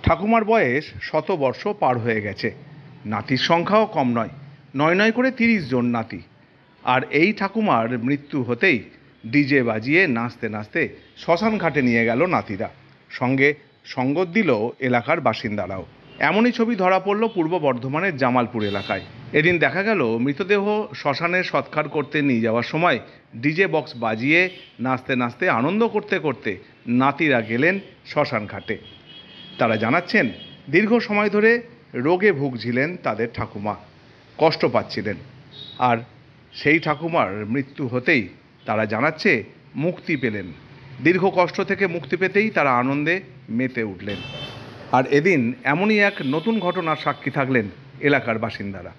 ঠাকুমার বয়স 100 বর্ষ পার হয়ে গেছে। নাতির সংখ্যাও কম নয়, নয় করে 30 জন নাতি। আর এই ঠাকুমার মৃত্যু হতেই ডিজে বাজিয়ে নাচতে নাচতে শ্মশান ঘাটে নিয়ে গেল নাতিরা, সঙ্গে সঙ্গত দিল এলাকার বাসিন্দারাও। এমনই ছবি ধরা পড়ল পূর্ব বর্ধমানের জামালপুর এলাকায়। এদিন দেখা গেল মৃতদেহ শ্মশানে সৎকার করতে নিয়ে যাওয়ার সময় ডিজে বক্স বাজিয়ে নাচতে নাচতে আনন্দ করতে করতে নাতিরা গেলেন শ্মশান ঘাটে। তারা জানাচ্ছেন, দীর্ঘ সময় ধরে রোগে ভুগছিলেন তাদের ঠাকুমা, কষ্ট পাচ্ছিলেন। আর সেই ঠাকুমার মৃত্যু হতেই তারা জানাচ্ছে মুক্তি পেলেন। দীর্ঘ কষ্ট থেকে মুক্তি পেতেই তারা আনন্দে মেতে উঠলেন। আর এদিন এমনই এক নতুন ঘটনার সাক্ষী থাকলেন এলাকার বাসিন্দারা।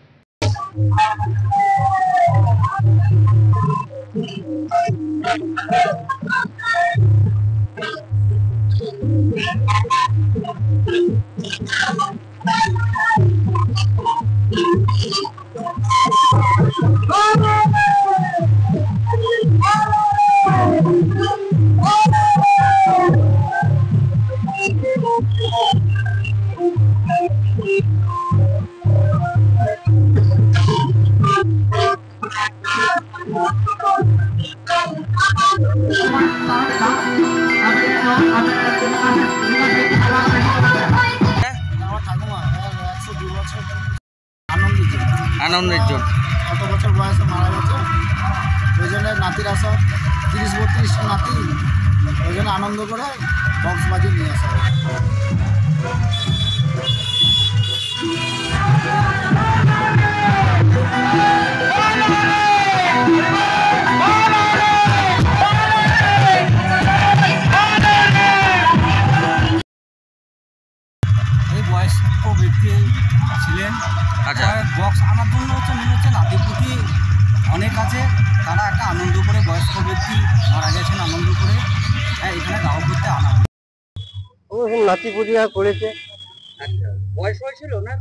আনন্দের জন্য কত বছর বয়সে মারা গেছে, ওই জন্য নাতিরা সব 30-32 নাতি, ওই জন্য আনন্দ করে বক্স বাজিয়ে নিয়ে আসা। এই বয়স্ক ব্যক্তি ছিলেন। আচ্ছা, বক্স আনার জন্য মনে হচ্ছে নাতির প্রতি অনেক আছে, তারা একটা আনন্দ করে, বয়স্ক ব্যক্তি মারা গেছেন আনন্দ করে এখানে দাহ করতে আনা। ও নাতি পূজা করেছে। আচ্ছা, বয়স হয়েছিল না?